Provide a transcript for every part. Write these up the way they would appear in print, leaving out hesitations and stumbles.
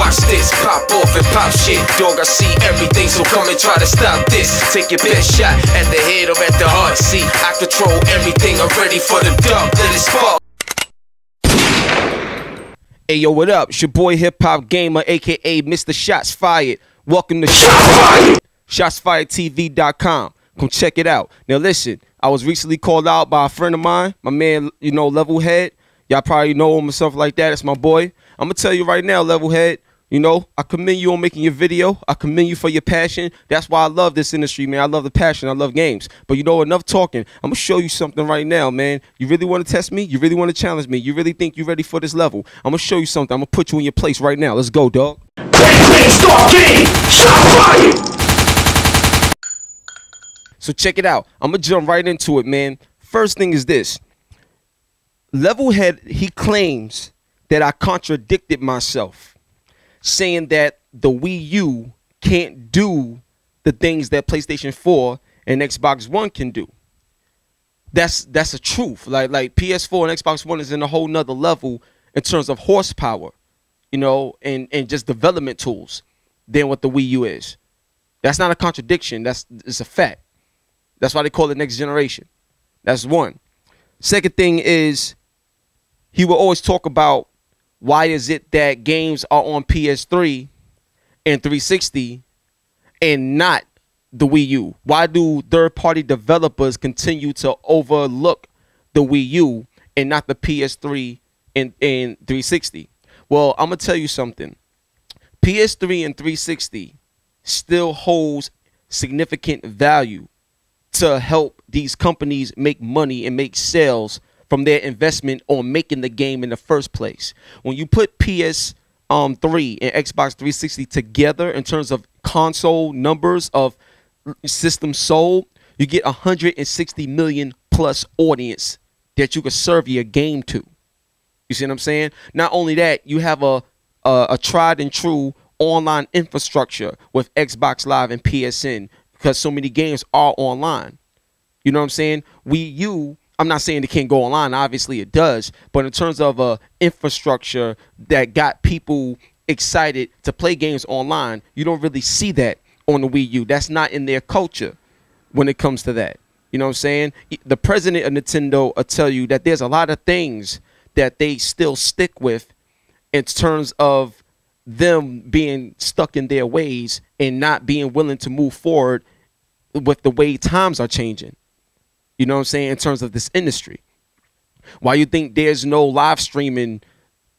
watch this, pop off and pop shit. Dog, I see everything, so come and try to stop this. Take your best shot at the head or at the heart. See, I control everything, I'm ready for the dub. Let it spark. Hey yo, what up? It's your boy Hip Hop Gamer, aka Mr. Shots Fired. Welcome to ShotsFiredTV.com. Come check it out. Now listen, I was recently called out by a friend of mine, my man, you know, Levelhead. Y'all probably know him and stuff like that. It's my boy. I'm gonna tell you right now, Levelhead, you know, I commend you on making your video. I commend you for your passion. That's why I love this industry, man. I love the passion. I love games. But you know, enough talking. I'm going to show you something right now, man. You really want to test me? You really want to challenge me? You really think you're ready for this level? I'm going to show you something. I'm going to put you in your place right now. Let's go, dog. So check it out. I'm going to jump right into it, man. First thing is this. Levelhead, he claims that I contradicted myself, saying that the Wii U can't do the things that PlayStation 4 and Xbox One can do. That's a truth. Like PS4 and Xbox One is in a whole nother level in terms of horsepower, you know, and just development tools than what the Wii U is. That's not a contradiction. It's a fact. That's why they call it next generation. That's one. Second thing is, he will always talk about why is it that games are on PS3 and 360 and not the Wii U? Why do third-party developers continue to overlook the Wii U and not the PS3 and 360? Well, I'm going to tell you something. PS3 and 360 still holds significant value to help these companies make money and make sales from their investment on making the game in the first place. When you put PS3 and Xbox 360 together in terms of console numbers of systems sold, you get 160 million plus audience that you could serve your game to. You see what I'm saying? Not only that, you have a tried and true online infrastructure with Xbox Live and PSN because so many games are online. You know what I'm saying? Wii U, I'm not saying it can't go online. Obviously, it does. But in terms of infrastructure that got people excited to play games online, you don't really see that on the Wii U. That's not in their culture when it comes to that. You know what I'm saying? The president of Nintendo will tell you that there's a lot of things that they still stick with in terms of them being stuck in their ways and not being willing to move forward with the way times are changing. You know what I'm saying? In terms of this industry. Why you think there's no live streaming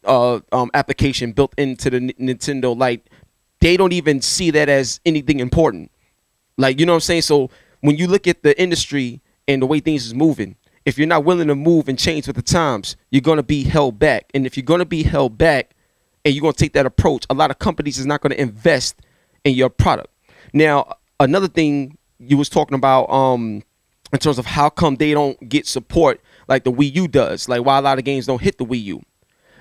application built into the Nintendo? Like, they don't even see that as anything important. Like, you know what I'm saying? So when you look at the industry and the way things is moving, if you're not willing to move and change with the times, you're going to be held back. And if you're going to be held back and you're going to take that approach, a lot of companies is not going to invest in your product. Now, another thing you was talking about, in terms of how come they don't get support like the Wii U does, like why a lot of games don't hit the Wii U.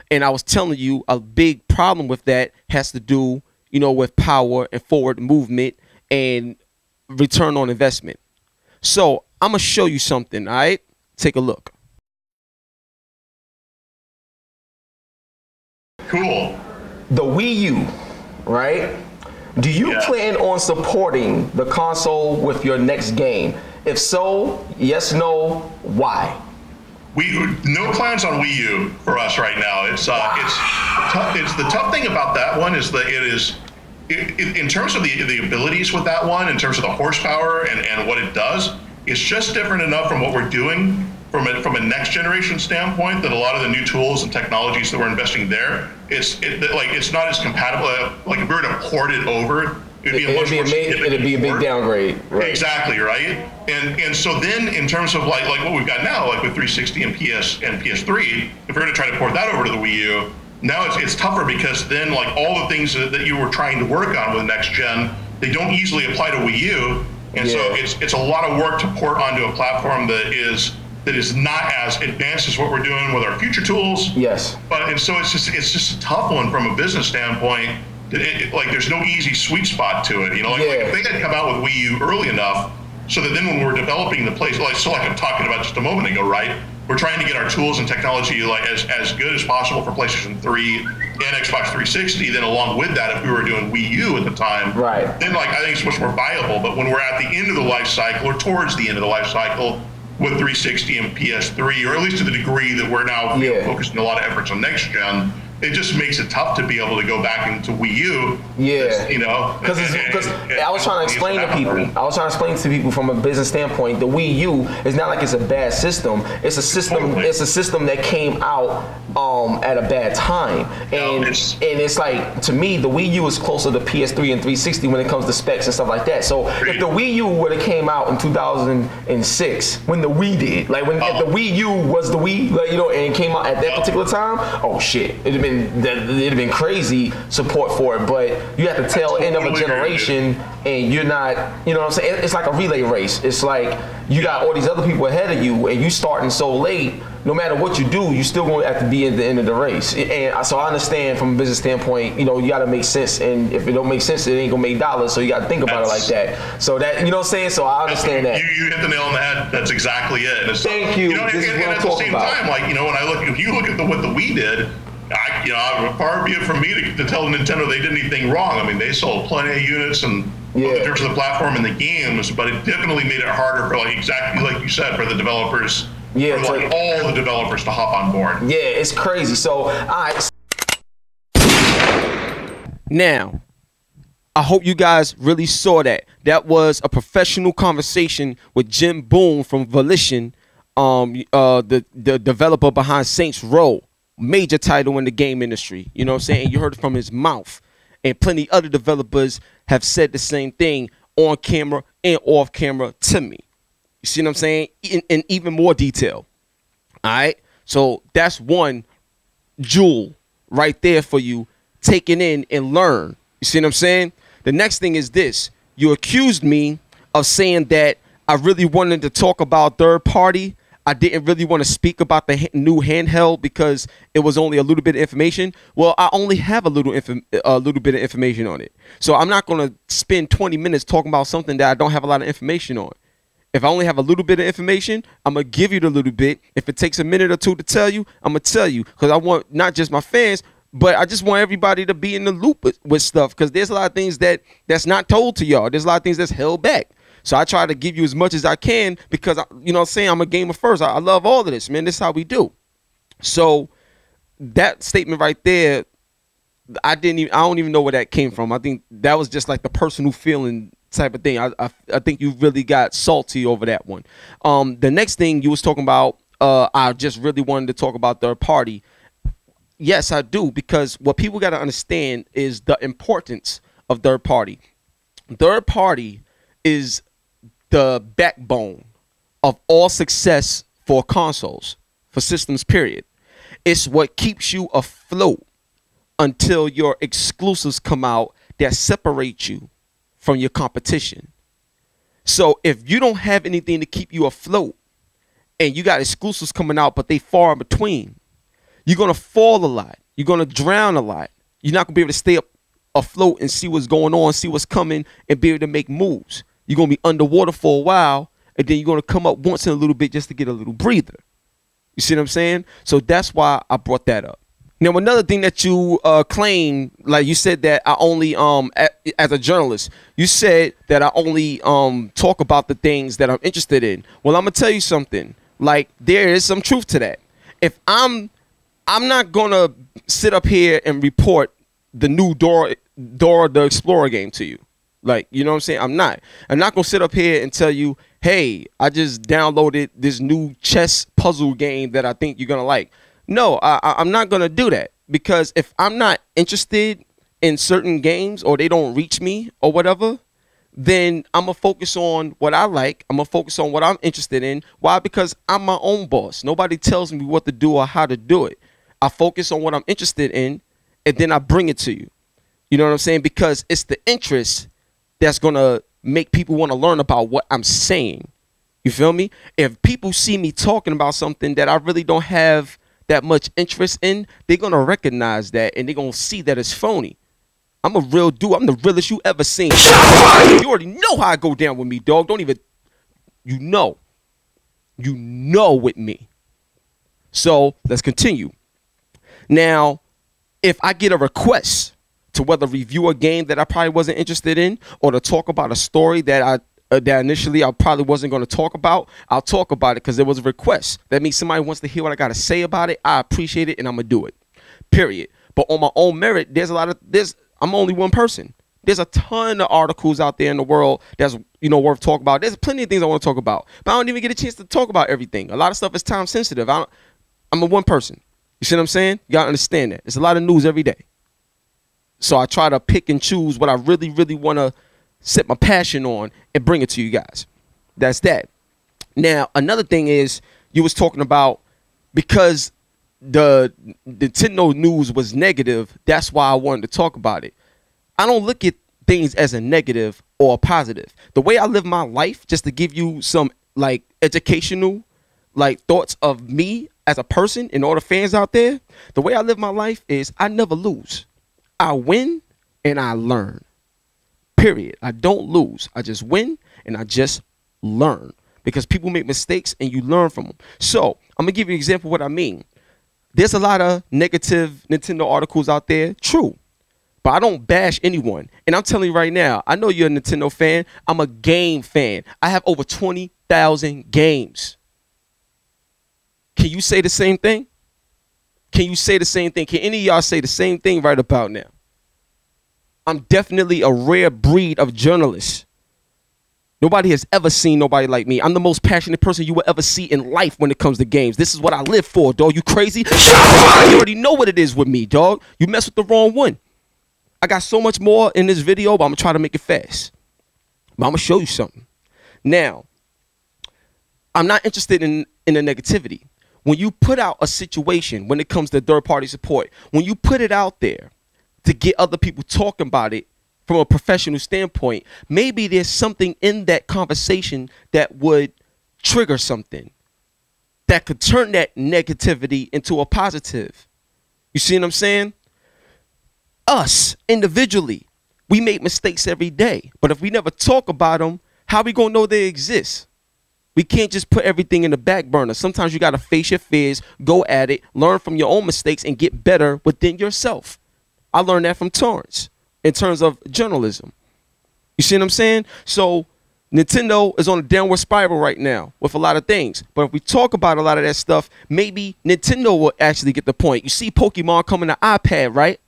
And I was telling you a big problem with that has to do, you know, with power and forward movement and return on investment. So I'm going to show you something, all right? Take a look. Cool. The Wii U, right? Do you plan on supporting the console with your next game? If so, yes, no, why? No plans on Wii U for us right now. It's the tough thing about that one is that in terms of the abilities with that one, in terms of the horsepower and what it does, it's just different enough from what we're doing from a next generation standpoint that a lot of the new tools and technologies that we're investing there, it's not as compatible. Like if we were to port it over, it'd be a big downgrade. Right. Exactly, right? And so then in terms of like what we've got now, like with 360 and PS3, if we're going to try to port that over to the Wii U, now it's tougher because then like all the things that you were trying to work on with next gen, they don't easily apply to Wii U, and so it's a lot of work to port onto a platform that is not as advanced as what we're doing with our future tools. Yes. And so it's just a tough one from a business standpoint. Like there's no easy sweet spot to it, you know. Like if they had come out with Wii U early enough, so that then when we're developing the place, like I'm talking about just a moment ago, right? we're trying to get our tools and technology like as good as possible for PlayStation 3 and Xbox 360. Then along with that, if we were doing Wii U at the time, then like I think it's much more viable. But when we're at the end of the life cycle or towards the end of the life cycle with 360 and PS3, or at least to the degree that we're now focusing a lot of efforts on next gen, it just makes it tough to be able to go back into Wii U. You know, because I was trying to explain to people. I was trying to explain to people from a business standpoint. The Wii U is not like it's a bad system. It's a system. It's a system that came out at a bad time, and it's like, to me, the Wii U is closer to PS3 and 360 when it comes to specs and stuff like that. So if the Wii U would have came out in 2006, when the Wii did, like when if the Wii U was the Wii, like, you know, and it came out at that particular time, oh shit, it'd have been crazy support for it. But you have to tail end of a generation, and you're not, you know what I'm saying? It's like a relay race. It's like you got all these other people ahead of you, and you starting so late. No matter what you do, you still going to have to be at the end of the race. And so I understand from a business standpoint, you know, you got to make sense. And if it don't make sense, it ain't going to make dollars. So you got to think about it like that. So that, you know what I'm saying? So I understand that. You hit the nail on the head. That's exactly it. Thank you. You know, and at the same time, like, you know, when I look, if you look at what the Wii did, you know, far be it from me to tell Nintendo they did anything wrong. I mean, they sold plenty of units and in terms of the platform and the games, but it definitely made it harder for, like, exactly like you said, for the developers. For like all the developers to hop on board. Yeah, it's crazy. So, all right. Now, I hope you guys really saw that. That was a professional conversation with Jim Boone from Volition, the developer behind Saints Row, major title in the game industry. You know what I'm saying? You heard it from his mouth. And plenty other developers have said the same thing on camera and off camera to me. You see what I'm saying? In even more detail. All right. So that's one jewel right there for you. Take it in and learn. You see what I'm saying? The next thing is this. You accused me of saying that I really wanted to talk about third party. I didn't really want to speak about the new handheld because it was only a little bit of information. Well, I only have a little bit of information on it. So I'm not going to spend 20 minutes talking about something that I don't have a lot of information on. If I only have a little bit of information, I'm going to give you the little bit. If it takes a minute or two to tell you, I'm going to tell you. Because I want not just my fans, but I just want everybody to be in the loop with stuff. Because there's a lot of things that's not told to y'all. There's a lot of things that's held back. So I try to give you as much as I can because, you know what I'm saying, I'm a gamer first. I love all of this, man. This is how we do. So that statement right there, I don't even know where that came from. I think that was just like the personal feeling type of thing. I think you really got salty over that one. The next thing you was talking about, I just really wanted to talk about third party. Yes, I do, because what people got to understand is the importance of third party. Third party is the backbone of all success for consoles, for systems, period. It's what keeps you afloat until your exclusives come out that separate you from your competition. So if you don't have anything to keep you afloat and you got exclusives coming out, but they far in between, you're going to fall a lot. You're going to drown a lot. You're not going to be able to stay up afloat and see what's going on, see what's coming, and be able to make moves. You're going to be underwater for a while, and then you're going to come up once in a little bit just to get a little breather. You see what I'm saying? So that's why I brought that up. Now, another thing that you claim, like you said that I only, as a journalist, you said that I only talk about the things that I'm interested in. Well, I'm going to tell you something. Like, there is some truth to that. If I'm not going to sit up here and report the new Dora the Explorer game to you. Like, you know what I'm saying? I'm not going to sit up here and tell you, hey, I just downloaded this new chess puzzle game that I think you're going to like. No, I'm not going to do that, because if I'm not interested in certain games or they don't reach me or whatever, then I'm going to focus on what I like. I'm going to focus on what I'm interested in. Why? Because I'm my own boss. Nobody tells me what to do or how to do it. I focus on what I'm interested in, and then I bring it to you. You know what I'm saying? Because it's the interest that's going to make people want to learn about what I'm saying. You feel me? If people see me talking about something that I really don't have that much interest in, they're going to recognize that, and they're going to see that it's phony. I'm a real dude. I'm the realest you ever seen. You already know how I go down with me, dog. Don't even, you know with me. So let's continue. Now, if I get a request to whether review a game that I probably wasn't interested in, or to talk about a story that that initially I probably wasn't going to talk about, I'll talk about it because there was a request. That means somebody wants to hear what I got to say about it. I appreciate it, and I'm going to do it. Period. But on my own merit, I'm only one person. There's a ton of articles out there in the world that's, worth talking about. There's plenty of things I want to talk about, but I don't even get a chance to talk about everything. A lot of stuff is time sensitive. I'm a one person. You see what I'm saying? You gotta understand that. It's a lot of news every day. So I try to pick and choose what I really, really want to set my passion on and bring it to you guys. That's that. Now, another thing is, you was talking about, because the Nintendo news was negative, that's why I wanted to talk about it. I don't look at things as a negative or a positive. The way I live my life, just to give you some educational thoughts of me as a person and all the fans out there, the way I live my life is I never lose. I win and I learn. Period. I don't lose. I just win and I just learn, because people make mistakes and you learn from them. So I'm gonna give you an example of what I mean. There's a lot of negative Nintendo articles out there. True. But I don't bash anyone. And I'm telling you right now, I know you're a Nintendo fan. I'm a game fan. I have over 20,000 games. Can you say the same thing? Can you say the same thing? Can any of y'all say the same thing right about now? I'm definitely a rare breed of journalist. Nobody has ever seen nobody like me. I'm the most passionate person you will ever see in life when it comes to games. This is what I live for, dog. You crazy? You already know what it is with me, dog. You mess with the wrong one. I got so much more in this video, but I'm going to try to make it fast. But I'm going to show you something. Now, I'm not interested in the negativity. When you put out a situation, when it comes to third-party support, when you put it out there to get other people talking about it from a professional standpoint, maybe there's something in that conversation that would trigger something that could turn that negativity into a positive. You see what I'm saying? Us, individually, we make mistakes every day. But if we never talk about them, how are we going to know they exist? We can't just put everything in the back burner. Sometimes you got to face your fears, go at it, learn from your own mistakes, and get better within yourself. I learned that from Torrance in terms of journalism. You see what I'm saying? So Nintendo is on a downward spiral right now with a lot of things. But if we talk about a lot of that stuff, maybe Nintendo will actually get the point. You see Pokemon coming to iPad, right?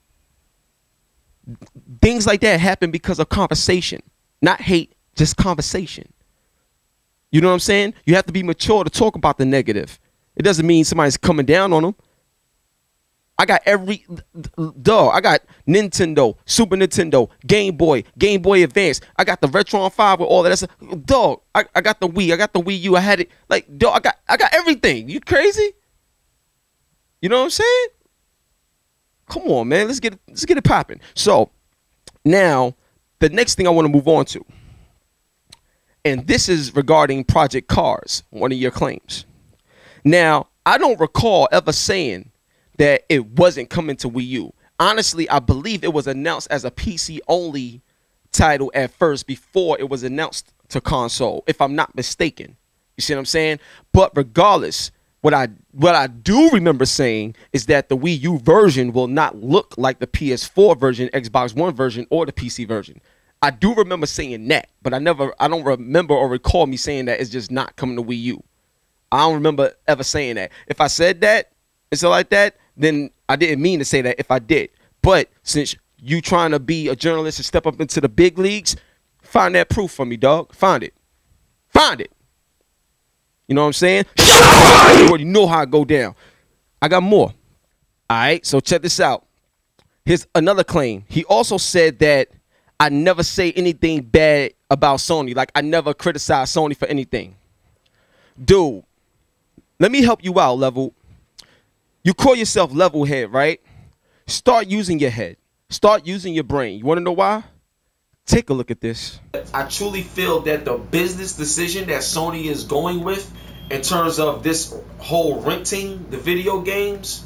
Things like that happen because of conversation. Not hate, just conversation. You know what I'm saying? You have to be mature to talk about the negative. It doesn't mean somebody's coming down on them. I got I got Nintendo, Super Nintendo, Game Boy Advance. I got the Retron 5 with all that. That's dog. I got the Wii. I got the Wii U. I had it. Like, dog, I got everything. You crazy? You know what I'm saying? Come on, man. Let's get it popping. So now the next thing I want to move on to, and this is regarding Project Cars, one of your claims. Now, I don't recall ever saying that it wasn't coming to Wii U. Honestly, I believe it was announced as a PC-only title at first before it was announced to console, if I'm not mistaken. You see what I'm saying? But regardless, what I do remember saying is that the Wii U version will not look like the PS4 version, Xbox One version, or the PC version. I do remember saying that, but I don't remember or recall me saying that it's just not coming to Wii U. I don't remember ever saying that. If I said that and stuff like that, then I didn't mean to say that if I did. But since you trying to be a journalist and step up into the big leagues, find that proof for me, dog. Find it. Find it. You know what I'm saying? You already know how it go down. I got more. All right, so check this out. Here's another claim. He also said that I never say anything bad about Sony. Like, I never criticize Sony for anything. Dude, let me help you out, Level. You call yourself Levelhead, right? Start using your head. Start using your brain. You want to know why? Take a look at this. I truly feel that the business decision that Sony is going with in terms of this whole renting the video games,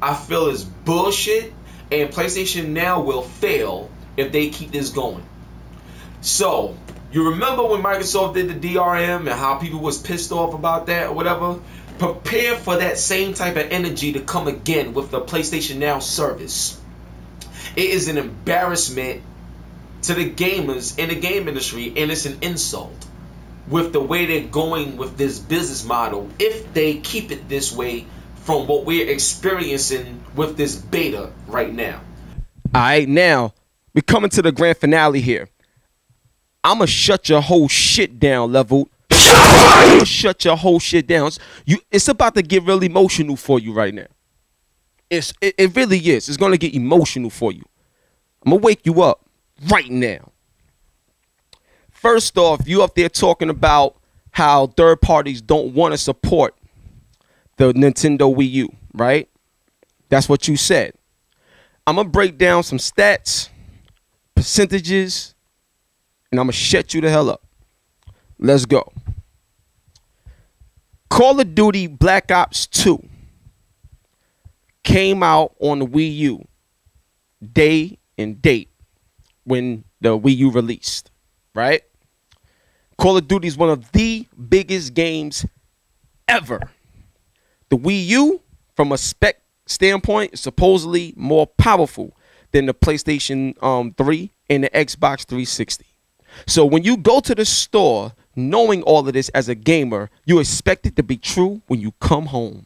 I feel is bullshit, and PlayStation now will fail if they keep this going. So, you remember when Microsoft did the DRM and how people was pissed off about that or whatever? Prepare for that same type of energy to come again with the PlayStation Now service. It is an embarrassment to the gamers in the game industry, and it's an insult with the way they're going with this business model if they keep it this way from what we're experiencing with this beta right now. All right, now we're coming to the grand finale here. I'm going to shut your whole shit down, Leveled. I'm going to shut your whole shit down. It's about to get really emotional for you right now. It really is. It's going to get emotional for you. I'm going to wake you up right now. First off, you up there talking about how third parties don't want to support the Nintendo Wii U, right? That's what you said. I'm going to break down some stats, percentages, and I'm going to shut you the hell up. Let's go. Call of Duty Black Ops 2 came out on the Wii U day and date when the Wii U released, right? Call of Duty is one of the biggest games ever. The Wii U, from a spec standpoint, is supposedly more powerful than the PlayStation 3 and the Xbox 360. So when you go to the store knowing all of this as a gamer, you expect it to be true when you come home.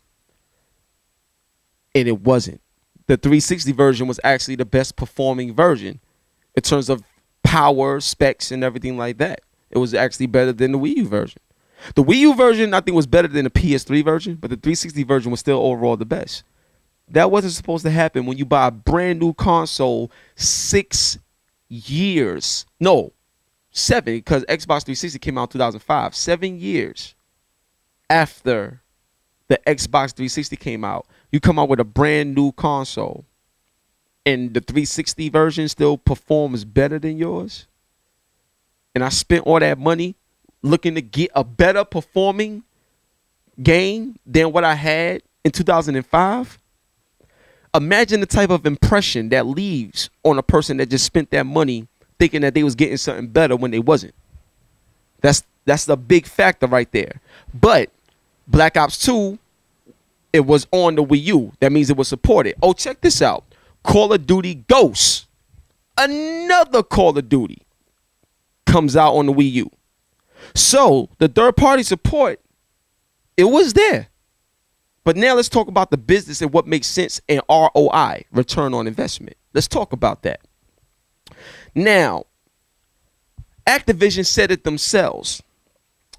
And it wasn't. The 360 version was actually the best performing version in terms of power, specs, and everything like that. It was actually better than the Wii U version. The Wii U version, I think, was better than the PS3 version, but the 360 version was still overall the best. That wasn't supposed to happen when you buy a brand new console 6 years. No, 7, because Xbox 360 came out in 2005. 7 years after the Xbox 360 came out, you come out with a brand new console, and the 360 version still performs better than yours. And I spent all that money looking to get a better performing game than what I had in 2005. Imagine the type of impression that leaves on a person that just spent that money thinking that they was getting something better when they wasn't. That's the big factor right there. But Black Ops 2, it was on the Wii U. That means it was supported. Oh, check this out. Call of Duty Ghosts, another Call of Duty, comes out on the Wii U. So the third party support, it was there. But now let's talk about the business and what makes sense and ROI, return on investment. Let's talk about that. Now, Activision said it themselves.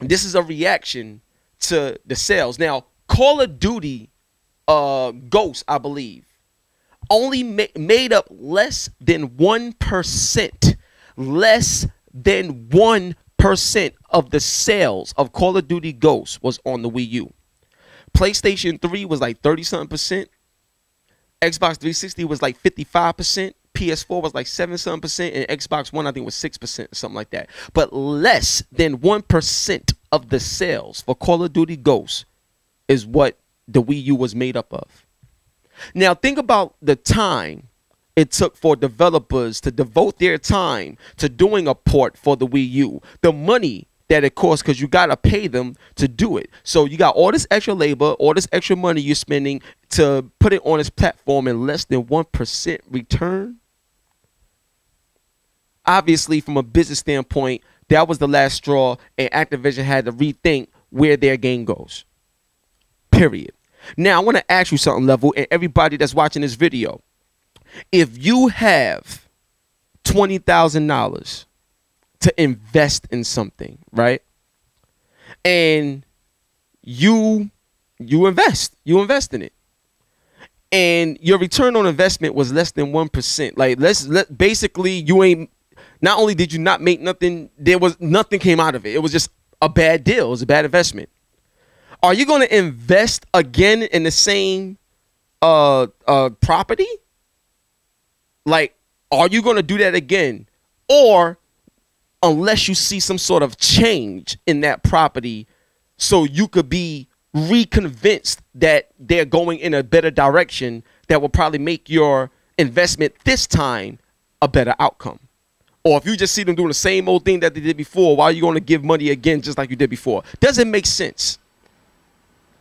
This is a reaction to the sales. Now, Call of Duty Ghosts, I believe, only made up less than 1%. Less than 1% of the sales of Call of Duty Ghosts was on the Wii U. PlayStation 3 was like 30-something%. Xbox 360 was like 55%. PS4 was like 7-something%. And Xbox One, I think, was 6%, something like that. But less than 1% of the sales for Call of Duty Ghosts is what the Wii U was made up of. Now, think about the time it took for developers to devote their time to doing a port for the Wii U. The money that it costs, because you got to pay them to do it. So you got all this extra labor, all this extra money you're spending to put it on this platform and less than 1% return. Obviously, from a business standpoint, that was the last straw, and Activision had to rethink where their game goes. Period. Now, I want to ask you something, Level, and everybody that's watching this video. If you have $20,000 to invest in something, right? And you invest in it, and your return on investment was less than 1%. Like, basically, you ain't. Not only did you not make nothing, nothing came out of it. It was just a bad deal. It was a bad investment. Are you going to invest again in the same property? Like, are you going to do that again? Or unless you see some sort of change in that property so you could be reconvinced that they're going in a better direction that will probably make your investment this time a better outcome. Or if you just see them doing the same old thing that they did before, why are you going to give money again just like you did before? Doesn't make sense.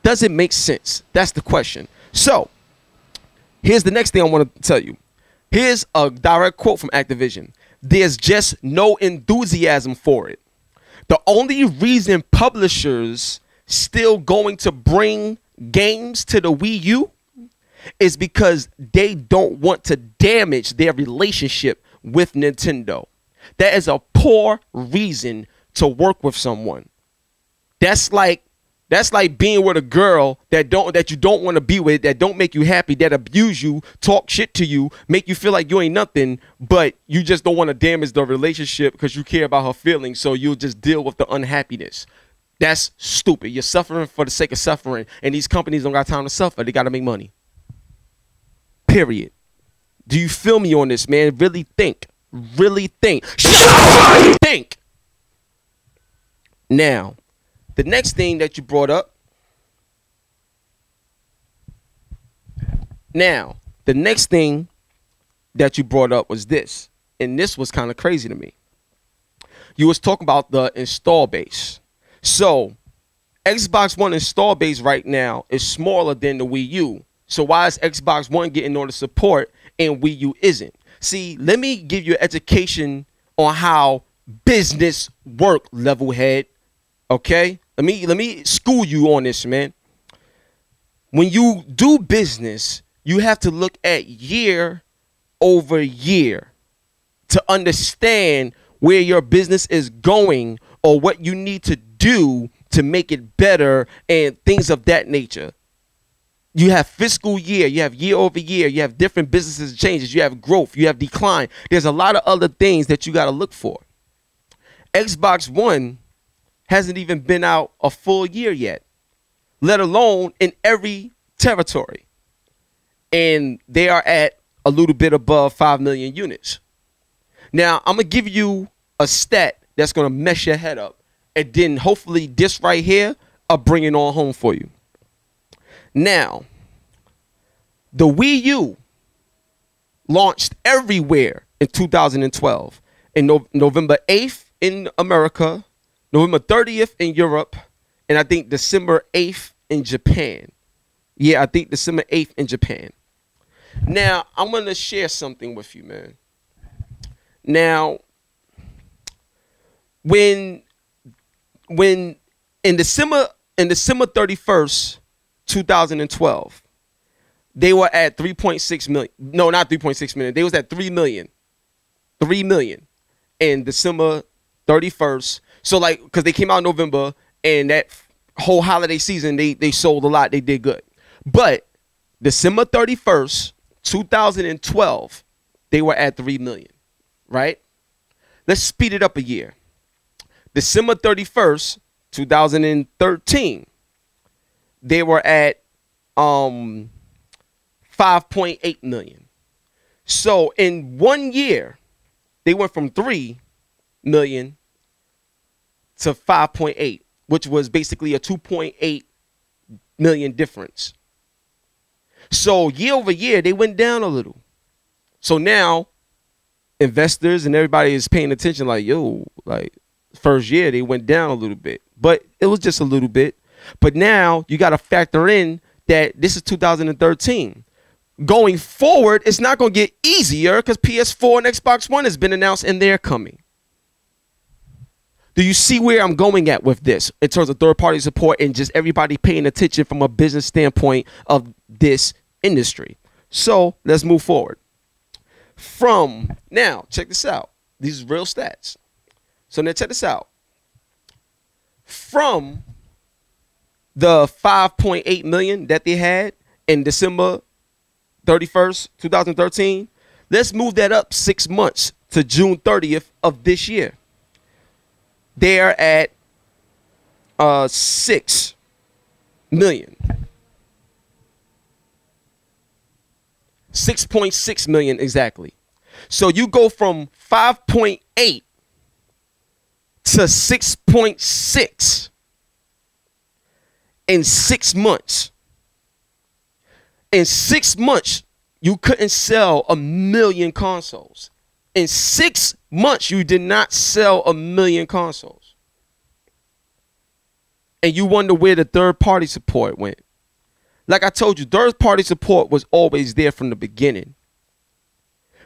Does it make sense? That's the question. So, here's the next thing I want to tell you. Here's a direct quote from Activision. There's just no enthusiasm for it. The only reason publishers still going to bring games to the Wii U is because they don't want to damage their relationship with Nintendo. That is a poor reason to work with someone. That's like being with a girl that you don't want to be with, that don't make you happy, that abuse you, talk shit to you, make you feel like you ain't nothing, but you just don't want to damage the relationship because you care about her feelings, so you'll just deal with the unhappiness. That's stupid. You're suffering for the sake of suffering, and these companies don't got time to suffer. They got to make money. Period. Do you feel me on this, man? Really think. Really think. Think. Now, the next thing that you brought up. Was this. And this was kind of crazy to me. You was talking about the install base. So, Xbox One install base right now is smaller than the Wii U. So why is Xbox One getting all the support and Wii U isn't? See, let me give you an education on how business work, Levelhead. Okay? Let me school you on this, man. When you do business, you have to look at year over year to understand where your business is going or what you need to do to make it better and things of that nature. You have fiscal year, you have year over year, you have different businesses changes, you have growth, you have decline. There's a lot of other things that you got to look for. Xbox One hasn't even been out a full year yet, let alone in every territory. And they are at a little bit above 5 million units. Now, I'm going to give you a stat that's going to mess your head up. And then hopefully this right here, I'll bring it on home for you. Now, the Wii U launched everywhere in 2012. In November 8th in America, November 30th in Europe, and I think December 8th in Japan. Yeah, I think December 8th in Japan. Now, I'm going to share something with you, man. Now, when in December 31st, 2012, they were at 3.6 million. No, not 3.6 million. They was at 3 million. 3 million in December 31st. So like, because they came out in November, and that whole holiday season, they sold a lot. They did good. But December 31st, 2012, they were at 3 million, right? Let's speed it up a year. December 31st, 2013, they were at 5.8 million. So in 1 year, they went from 3 million to 5.8, which was basically a 2.8 million difference. So year over year, they went down a little. So now investors and everybody is paying attention like, yo, like first year they went down a little bit, but it was just a little bit. But now you got to factor in that this is 2013. Going forward, it's not going to get easier because PS4 and Xbox One has been announced and they're coming. Do you see where I'm going at with this in terms of third-party support and just everybody paying attention from a business standpoint of this industry? So let's move forward. From now, check this out. These are real stats. So now check this out. From the 5.8 million that they had in December 31st, 2013, let's move that up 6 months to June 30th of this year. They're at 6 million. 6.6 million exactly. So you go from 5.8 to 6.6 in 6 months. In 6 months, you couldn't sell 1 million consoles. In 6 months, you did not sell 1 million consoles. and you wonder where the third-party support went. Like I told you, third-party support was always there from the beginning.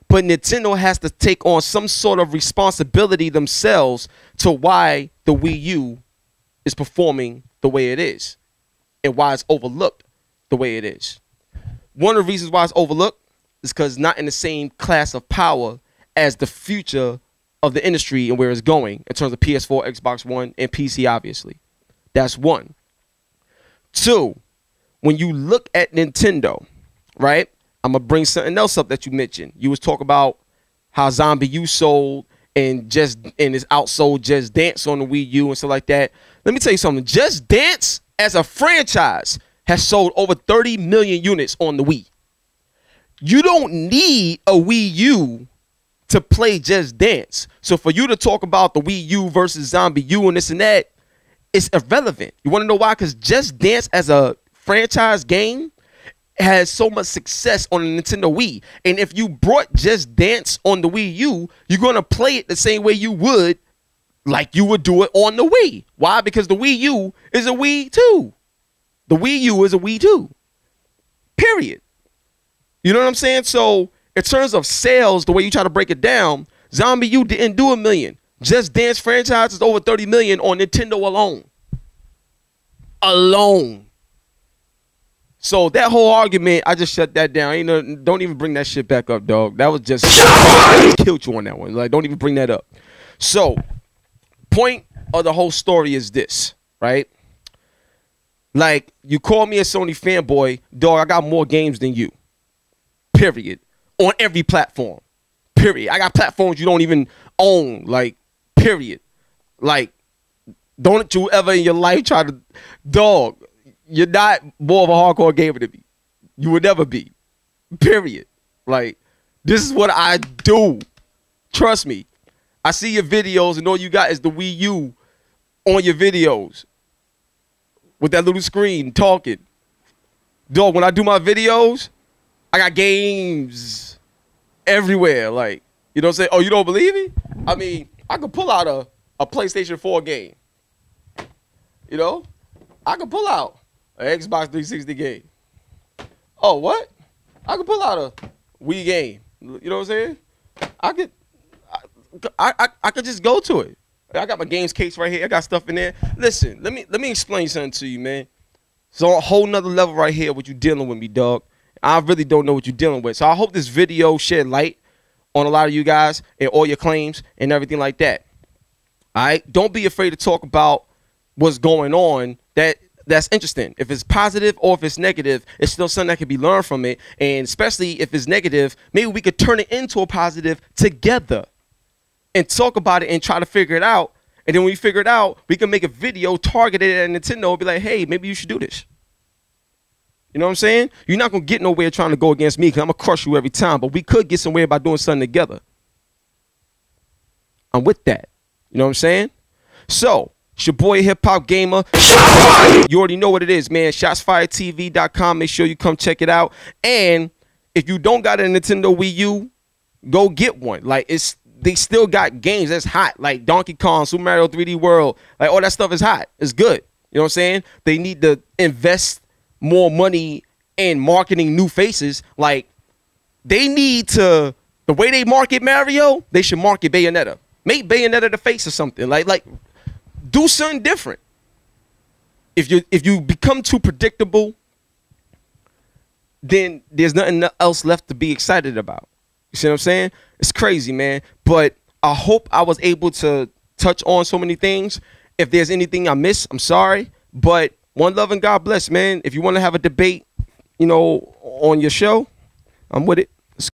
But Nintendo has to take on some sort of responsibility themselves to why the Wii U is performing the way it is and why it's overlooked the way it is. One of the reasons why it's overlooked is because it's not in the same class of power as the future of the industry and where it's going in terms of PS4, Xbox One, and PC, obviously. That's one. Two, when you look at Nintendo, right? I'm going to bring something else up that you mentioned. You was talking about how Zombie U sold and is outsold Just Dance on the Wii U and stuff like that. Let me tell you something. Just Dance as a franchise has sold over 30 million units on the Wii. You don't need a Wii U to play Just Dance. So for you to talk about the Wii U versus Zombie U and this and that, it's irrelevant. You want to know why? Because Just Dance as a franchise game has so much success on the Nintendo Wii. And if you brought Just Dance on the Wii U, you're going to play it the same way you would, like you would do it on the Wii. Why? Because the Wii U is a Wii too. The Wii U is a Wii too. Period. You know what I'm saying? So in terms of sales, the way you try to break it down, Zombie U didn't do 1 million. Just Dance franchise is over 30 million on Nintendo alone. So that whole argument, I just shut that down. Don't even bring that shit back up, dog. That was just killed you on that one. Like, don't even bring that up. So, point of the whole story is this, right? Like, you call me a Sony fanboy, dog. I got more games than you. Period. On every platform. Period. I got platforms you don't even own. Like, period. Like, don't you ever in your life try to, dog. You're not more of a hardcore gamer than me. You would never be. Period. Like, this is what I do. Trust me. I see your videos and all you got is the Wii U on your videos. With that little screen talking. Dog, when I do my videos, I got games everywhere. Like, you know what I'm saying? Oh, you don't believe me? I mean, I could pull out a PlayStation 4 game. You know? I could pull out an Xbox 360 game. Oh, what? I could pull out a Wii game. You know what I'm saying? I could just go to it. I got my games case right here. I got stuff in there. Listen, let me explain something to you, man. It's on a whole nother level right here what you dealing with me, dog. I really don't know what you're dealing with. So I hope this video shed light on a lot of you guys and all your claims and everything like that. All right? Don't be afraid to talk about what's going on that's interesting. If it's positive or if it's negative, it's still something that can be learned from it. And especially if it's negative, maybe we could turn it into a positive together and talk about it and try to figure it out. And then when we figure it out, we can make a video targeted at Nintendo and be like, hey, maybe you should do this. You know what I'm saying? You're not going to get nowhere trying to go against me because I'm going to crush you every time. But we could get somewhere by doing something together. I'm with that. You know what I'm saying? So, it's your boy Hip Hop Gamer. You already know what it is, man. ShotsFiredTV.com. Make sure you come check it out. And if you don't got a Nintendo Wii U, go get one. Like, they still got games that's hot. Like Donkey Kong, Super Mario 3D World. Like, all that stuff is hot. It's good. You know what I'm saying? They need to invest more money in marketing new faces. Like, they need to, the way they market Mario, they should market Bayonetta. Make Bayonetta the face or something. Like, do something different. If you become too predictable, then there's nothing else left to be excited about. You see what I'm saying? It's crazy, man. But I hope I was able to touch on so many things. If there's anything I missed, I'm sorry. But one love and God bless, man. If you want to have a debate, you know, on your show, I'm with it.